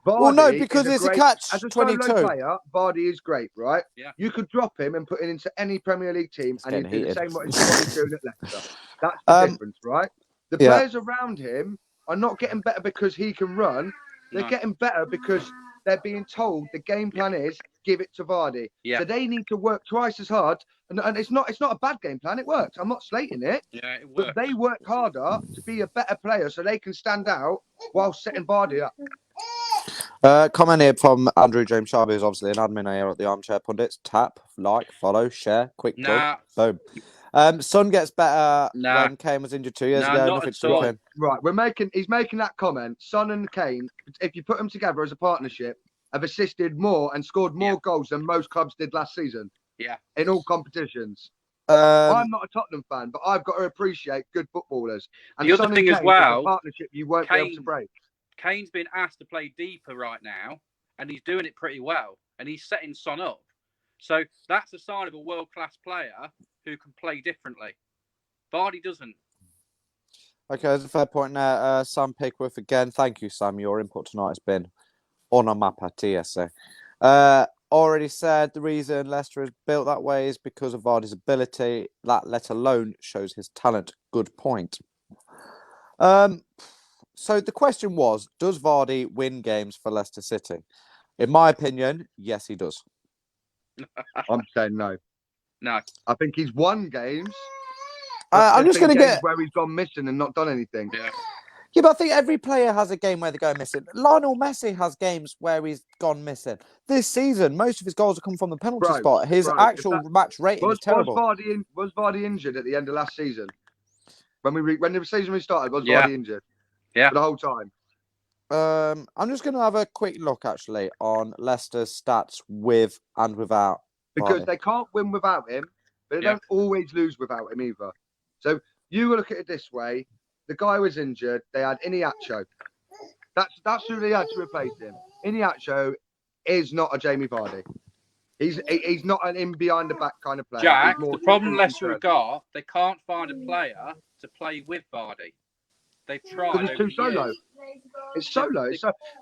Vardy Well, no, because is it's a great, catch as a 22. solo player, Vardy is great, right? Yeah. You could drop him and put him into any Premier League team and he'd getting do the heated. same what he's doing at Leicester. That's the difference, right? The players around him are not getting better because he can run. They're getting better because they're being told the game plan is give it to Vardy. Yeah. So they need to work twice as hard. And it's not a bad game plan. It works. I'm not slating it. Yeah, it But works. they work harder to be a better player so they can stand out while setting Vardy up. Comment here from Andrew James Sharp, who's obviously an admin here at the Armchair Pundits. Tap, like, follow, share, quick plug. Boom. Son gets better when Kane was injured 2 years ago. not Nothing at to do with all. him. Right, he's making that comment. Son and Kane, if you put them together as a partnership, have assisted more and scored more goals than most clubs did last season. Yeah. In all competitions. I'm not a Tottenham fan, but I've got to appreciate good footballers. And the other Son thing and as Kane well, is a partnership you won't be able to break. Kane's been asked to play deeper right now, and he's doing it pretty well, and he's setting Son up. So that's a sign of a world-class player who can play differently. Vardy doesn't. Okay, there's a fair point there. Sam Pickworth again. Thank you, Sam. Your input tonight has been onomatopoeia. Already said the reason Leicester is built that way is because of Vardy's ability. That, let alone, shows his talent. Good point. So the question was, does Vardy win games for Leicester City? In my opinion, yes, he does. I'm saying no. No. I think he's won games. I'm just going to get where he's gone missing and not done anything. Yeah, but I think every player has a game where they go missing. Lionel Messi has games where he's gone missing. This season, most of his goals have come from the penalty spot. His actual match rating is terrible. Was Vardy injured at the end of last season? When the season restarted, was Vardy injured? Yeah. For the whole time. I'm just going to have a quick look, actually, on Leicester's stats with and without Because Vardy. they can't win without him, but they don't always lose without him either. So you look at it this way. The guy was injured. They had Iniacho. That's who they had to replace him. Iniacho is not a Jamie Vardy. He's not an in behind the back kind of player. Jack, the problem Leicester have got, they can't find a player to play with Vardy. They've tried. Because it's too solo. It's solo.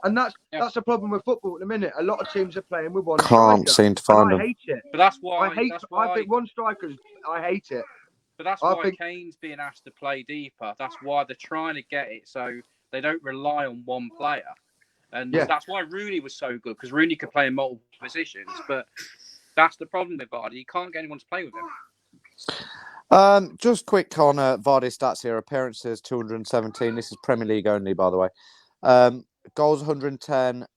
And that's the problem with football at the minute. A lot of teams are playing with one Can't striker. seem to find him. I hate it. But that's why. I think one striker's. I hate it. But that's why Kane's being asked to play deeper. That's why they're trying to get it so they don't rely on one player. And that's why Rooney was so good, because Rooney could play in multiple positions. But that's the problem with Vardy. You can't get anyone to play with him. Just quick on Vardy stats here. Appearances 217. This is Premier League only, by the way. Goals 110.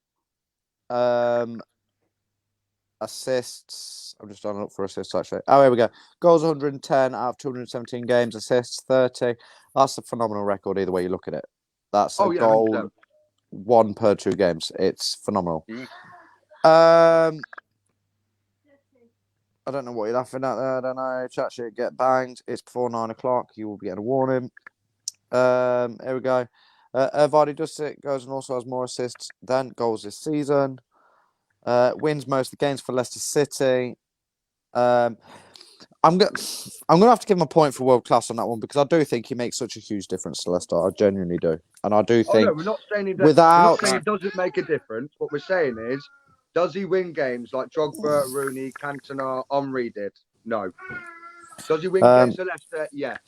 Assists. I'm just trying to look for assists, actually. Oh, here we go. Goals 110 out of 217 games. Assists 30. That's a phenomenal record either way you look at it. That's a goal 100%. 1 per 2 games. It's phenomenal. I don't know what you're laughing at there. I don't know. Chat shit, get banged. It's before 9 o'clock. You will be getting a warning. Here we go. Vardy does it. Goes and also has more assists than goals this season. Wins most of the games for Leicester City. I'm gonna have to give him a point for world class on that one, because I do think he makes such a huge difference to Leicester. I genuinely do, and I do think. No, we're not saying he doesn't make a difference. What we're saying is, does he win games like Drogba, Rooney, Cantona, Henry did? No. Does he win games for Leicester? Yes.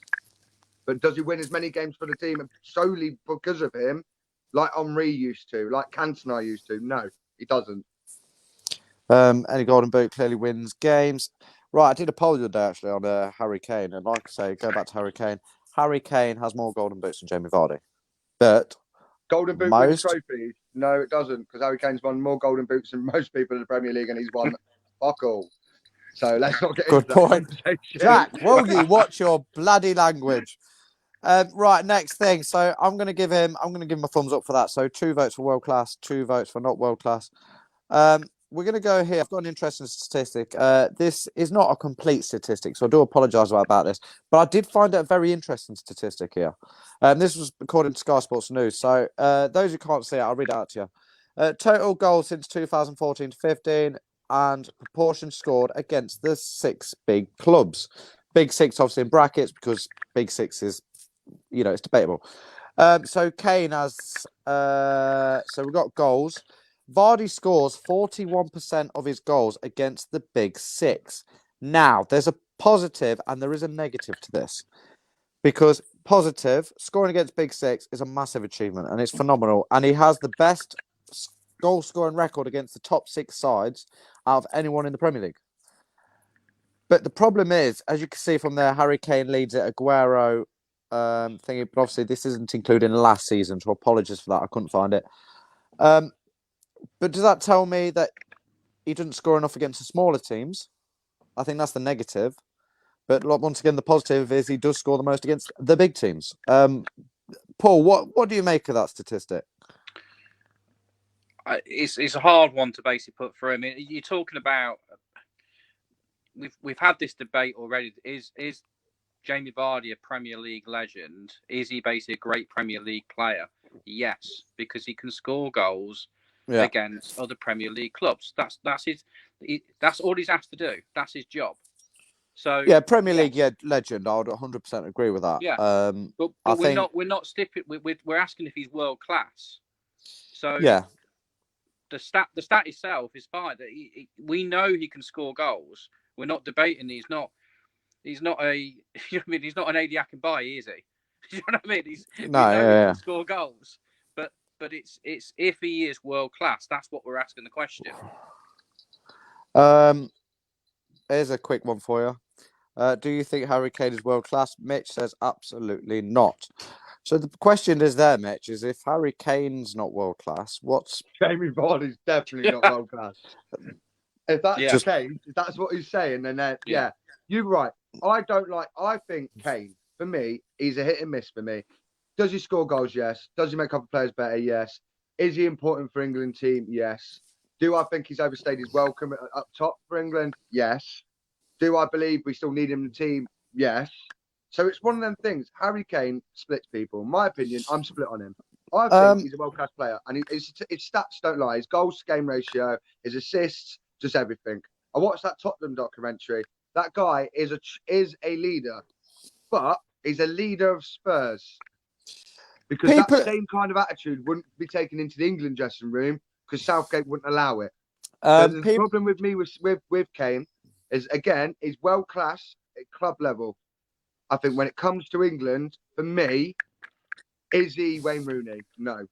But does he win as many games for the team solely because of him, like Henry used to, like Cantona used to? No, he doesn't. Any Golden Boot clearly wins games. Right, I did a poll the other day actually on Harry Kane, and like I say, go back to Harry Kane. Harry Kane has more Golden Boots than Jamie Vardy, but Golden Boot wins trophies? No, it doesn't, because Harry Kane's won more Golden Boots than most people in the Premier League, and he's won fuck all. So let's not get into that conversation. Jack, will you watch your bloody language? Right, next thing. So I'm gonna give him a thumbs up for that. So 2 votes for world class, 2 votes for not world class. we're going to go here. I've got an interesting statistic. This is not a complete statistic, so I do apologise about this. But I did find a very interesting statistic here. This was according to Sky Sports News. So those who can't see it, I'll read it out to you. Total goals since 2014 to 15 and proportion scored against the 6 big clubs. Big 6 obviously in brackets because Big 6 is, it's debatable. So Kane has... so we've got goals. Vardy scores 41% of his goals against the Big 6. Now, there's a positive and there is a negative to this. Because positive, scoring against Big 6 is a massive achievement and it's phenomenal. And he has the best goal scoring record against the top 6 sides out of anyone in the Premier League. But the problem is, as you can see from there, Harry Kane leads it, Aguero thingy, but obviously this isn't including last season, so apologies for that. I couldn't find it. But does that tell me that he didn't score enough against the smaller teams? I think that's the negative. But once again, the positive is he does score the most against the big teams. Paul, what do you make of that statistic? It's a hard one to basically put through. I mean, you're talking about we've had this debate already. Is Jamie Vardy a Premier League legend? Is he basically a great Premier League player? Yes, because he can score goals against other Premier League clubs. That's all he's asked to do. That's his job. So Premier League legend. I would 100% agree with that. Yeah, but we're not stipping. We're asking if he's world class. So the stat itself is fine. We know he can score goals. We're not debating. He's not a. He's not an Adi Akinbaye, is he? You know what I mean? We know he can score goals. But it's if he is world class, that's what we're asking the question. Here's a quick one for you. Do you think Harry Kane is world class? Mitch says absolutely not. So the question is there, Mitch, is if Harry Kane's not world class, what's Jamie Vardy's definitely not world class. If that's the case, if that's what he's saying, then you're right. I think Kane, for me, he's a hit and miss for me. Does he score goals? Yes. Does he make other players better? Yes. Is he important for England team? Yes. Do I think he's overstayed his welcome up top for England? Yes. Do I believe we still need him in the team? Yes. So it's one of them things. Harry Kane splits people. In my opinion, I'm split on him. I think he's a world-class player. And his stats don't lie. His goals-to-game ratio, his assists, just everything. I watched that Tottenham documentary. That guy is a leader. But he's a leader of Spurs. Because that same kind of attitude wouldn't be taken into the England dressing room because Southgate wouldn't allow it. So the problem with me with Kane is, again, he's world class at club level. I think when it comes to England, for me, is he Wayne Rooney? No.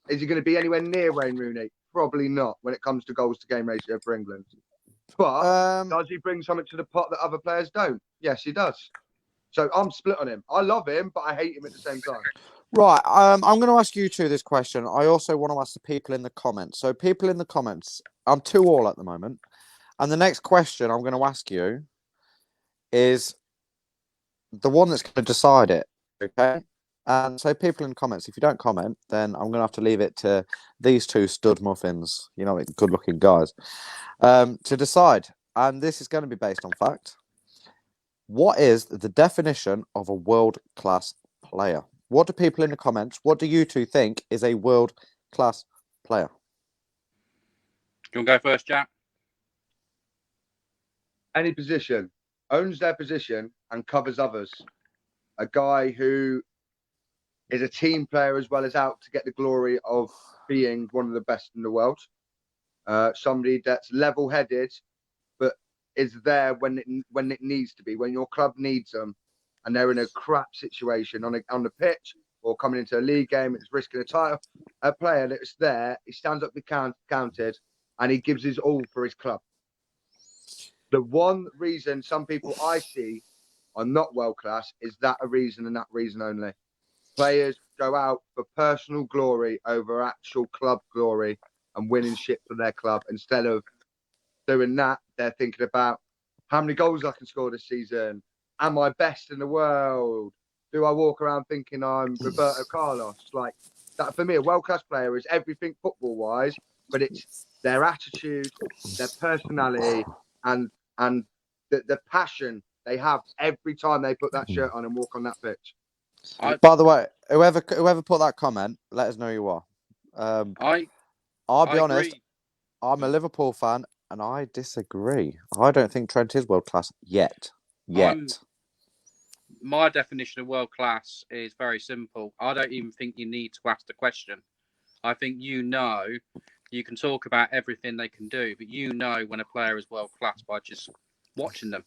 Is he going to be anywhere near Wayne Rooney? Probably not when it comes to goals to game ratio for England. But does he bring something to the pot that other players don't? Yes, he does. So I'm split on him. I love him, but I hate him at the same time. Right, I'm going to ask you two this question. I also want to ask the people in the comments. So people in the comments, I'm 2-2 at the moment. And the next question I'm going to ask you is the one that's going to decide it, okay? And so people in the comments, if you don't comment, then I'm going to have to leave it to these two stud muffins, good-looking guys, to decide. And this is going to be based on fact. What is the definition of a world-class player? What do people in the comments, what do you two think is a world-class player? Do you want to go first, Jack? Any position, owns their position and covers others. A guy who is a team player as well as out to get the glory of being one of the best in the world. Somebody that's level-headed, but is there when it needs to be, when your club needs them. And they're in a crap situation on the pitch or coming into a league game, it's risking a title. A player that's there, he stands up to be counted, and he gives his all for his club. The one reason some people I see are not world class is that a reason and that reason only. Players go out for personal glory over actual club glory and winning shit for their club. Instead of doing that, they're thinking about how many goals I can score this season. Am I best in the world? Do I walk around thinking I'm Roberto Carlos? Like that for me, a world-class player is everything football-wise, but it's their attitude, their personality, and the passion they have every time they put that shirt on and walk on that pitch. By the way, whoever put that comment, let us know who you are. I'll be honest, agree. I'm a Liverpool fan, and I disagree. I don't think Trent is world class yet. My definition of world class is very simple. I don't even think you need to ask the question. I think you can talk about everything they can do, but you know when a player is world class by just watching them.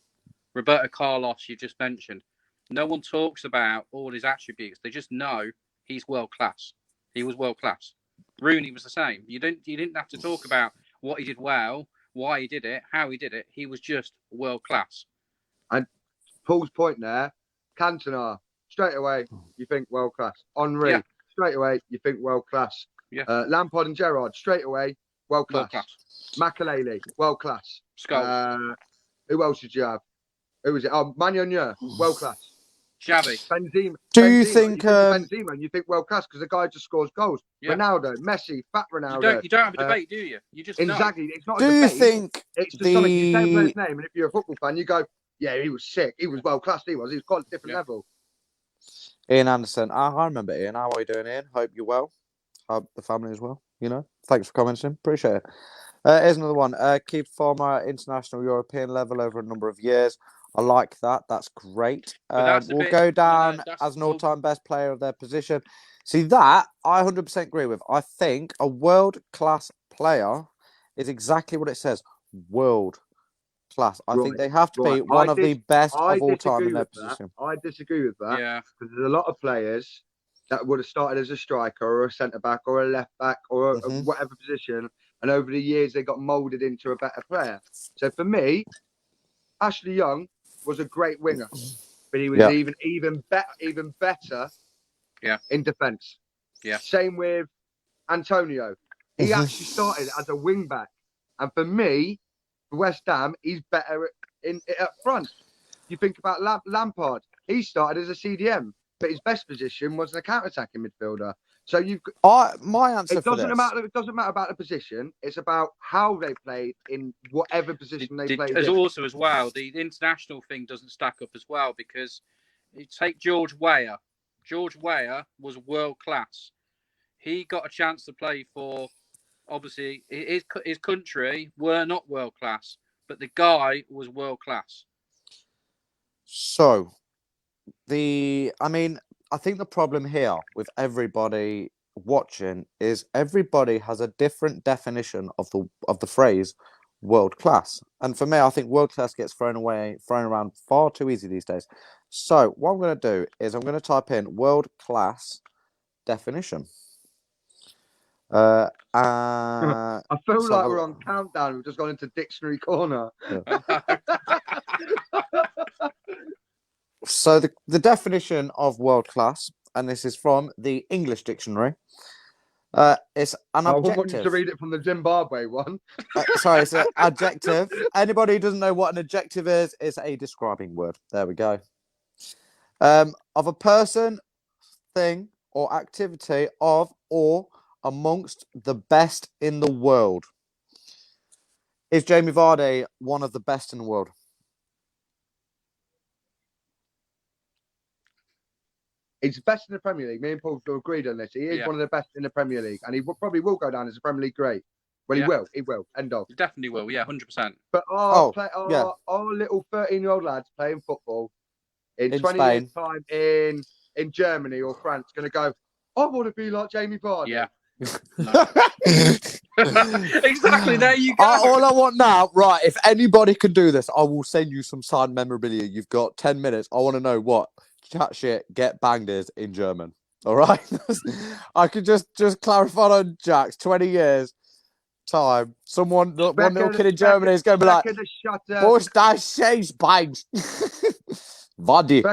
Roberto Carlos, you just mentioned. No one talks about all his attributes. They just know he's world class. He was world class. Rooney was the same. You didn't have to talk about what he did well, why he did it, how he did it. He was just world class. And Paul's point there, Cantona, straight away you think world class. Henry, straight away you think world class. Yeah. Lampard and Gerrard, straight away world class. Makelele, world class. Scholes. Who else did you have? Who was it? Oh, Magnonier, world class. Xavi. Benzema. You think Benzema? You think world class because the guy just scores goals. Yeah. Ronaldo, Messi, fat Ronaldo. You don't have a debate, do you? You just exactly. know. It's not. Do a debate. you think it's just something you say a player's name, and if you're a football fan, you go, "Yeah, he was sick. He was world class. He was quite a different level." Ian Anderson. I remember Ian. How are you doing, Ian? Hope you're well. Hope the family is well. Thanks for commenting. Appreciate it. Here's another one. Keep former international European level over a number of years. I like that. That's great. We'll go down as an all-time best player of their position. See, that I 100% agree with. I think a world-class player is exactly what it says. World class. I think they have to be one of the best of all time in their position. I disagree with that. Yeah. Because there's a lot of players that would have started as a striker or a centre-back or a left-back or whatever position. And over the years, they got moulded into a better player. So for me, Ashley Young was a great winger, but he was even better in defence. Yeah. Same with Antonio. He actually started as a wing back, and for me, for West Ham, he's better up front. You think about Lampard. He started as a CDM, but his best position was a counter-attacking midfielder. So you've my answer for this. It doesn't matter about the position. It's about how they played in whatever position they played. As also as well, the international thing doesn't stack up as well because you take George Weah. George Weah was world class. He got a chance to play for, obviously, his country were not world class, but the guy was world class. So, I think the problem here with everybody watching is everybody has a different definition of the phrase world class. And for me, I think world class gets thrown around far too easy these days. So what I'm going to do is I'm going to type in world class definition. I feel like we're on Countdown. We've just gone into Dictionary Corner. Yeah. So the definition of world class, and this is from the English dictionary, it's an adjective. I want you to read it from the Zimbabwe one. Sorry, it's an adjective. Anybody who doesn't know what an adjective is, it's a describing word. There we go. Of a person, thing, or activity of or amongst the best in the world. Is Jamie Vardy one of the best in the world? He's the best in the Premier League. Me and Paul agreed on this. He is one of the best in the Premier League, and he probably will go down as a Premier League great. Well, he will. He will. End of. He definitely will. Yeah, 100%. But our little 13-year-old lads playing football in 20 years' time in Germany or France going to go, I want to be like Jamie Vardy. Yeah. Exactly. There you go. All I want now, right? If anybody can do this, I will send you some signed memorabilia. You've got 10 minutes. I want to know what chat shit get banged is in German. All right. I could just clarify on Jack's 20 years time. One little kid in Germany is going to be like, "Boys, das changed bangs." Vardy.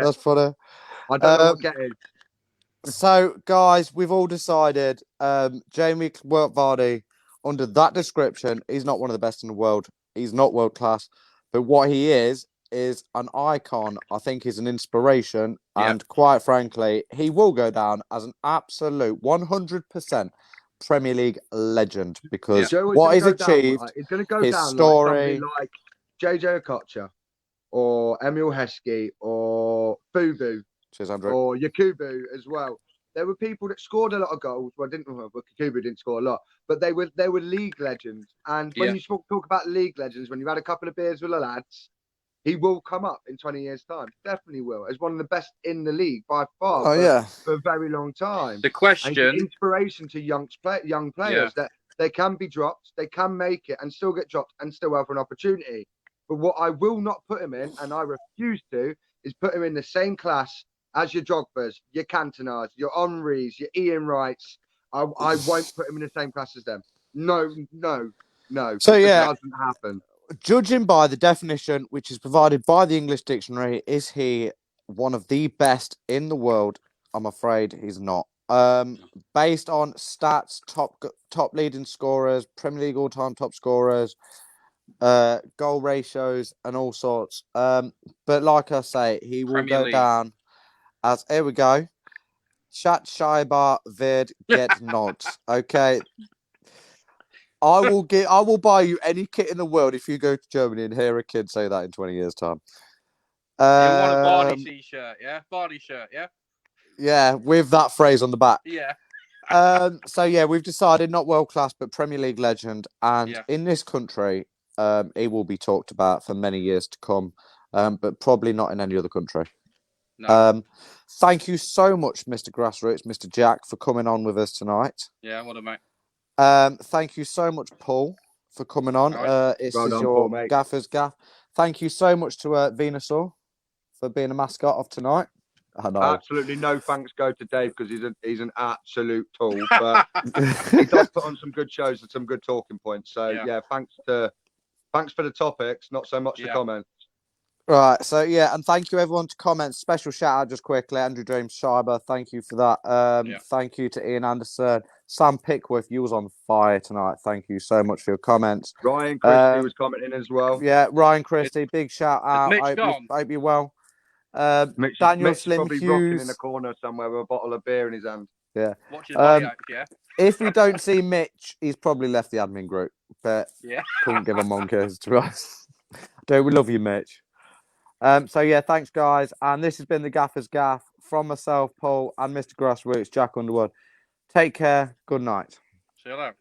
That's funny. I don't know what getting. So, guys, we've all decided Jamie Vardy, under that description, he's not one of the best in the world. He's not world class. But what he is is an icon. I think he's an inspiration. Yeah. And quite frankly, he will go down as an absolute 100% Premier League legend because Joe is what gonna he's go down, achieved, right? He's going to go his down story. like somebody like JJ Okocha or Emil Heskey or Fubu Cheers, Andrew. or Yakubu as well. There were people that scored a lot of goals. Well, Yakubu didn't score a lot, but they were league legends. And when you talk about league legends, when you've had a couple of beers with the lads, he will come up in 20 years' time. Definitely will. As one of the best in the league by far for a very long time. The And question. he's an inspiration to young players that they can be dropped, they can make it and still get dropped and still have an opportunity. But what I will not put him in, and I refuse to, is put him in the same class as your Drogbas, your Cantonars, your Henrys, your Ian Wrights. I won't put him in the same class as them. No. So, it yeah. doesn't happen. Judging by the definition, which is provided by the English dictionary, is he one of the best in the world? I'm afraid he's not. Based on stats, top leading scorers, Premier League all-time top scorers, goal ratios, and all sorts. But like I say, he will Premier go League. down as here we go. Chat Schreiber wird get nods. Okay. I will buy you any kit in the world if you go to Germany and hear a kid say that in 20 years' time. You want a Vardy t-shirt, yeah? Vardy shirt, yeah? Yeah, with that phrase on the back. Yeah. So yeah, we've decided not world class, but Premier League legend, and in this country, he will be talked about for many years to come, but probably not in any other country. No. Thank you so much, Mr. Grassroots, Mr. Jack, for coming on with us tonight. Yeah, what a mate. Thank you so much, Paul, for coming on. This Well is done, your Paul, mate. Gaffer's Gaff. Thank you so much to Venusaur for being a mascot of tonight. I know. Absolutely no thanks go to Dave because he's an absolute tool, but he does put on some good shows and some good talking points. So yeah, thanks for the topics, not so much the comments. Right, so yeah, and thank you everyone to comment. Special shout out just quickly, Andrew James Schreiber, thank you for that. Thank you to Ian Anderson, Sam Pickworth, you was on fire tonight. Thank you so much for your comments. Ryan Christie was commenting as well. Yeah, Ryan Christie, big shout out. Mitch I hope you're well. Daniel Slim probably Hughes rocking in a corner somewhere with a bottle of beer in his hand. Yeah. Watching Hollyoaks, yeah. If we don't see Mitch, he's probably left the admin group, but couldn't give a monkeys to us. Dude, we love you, Mitch. So yeah, thanks guys, and this has been the Gaffer's Gaff from myself, Paul, and Mr. Grassroots, Jack Underwood. Take care. Good night. See you later.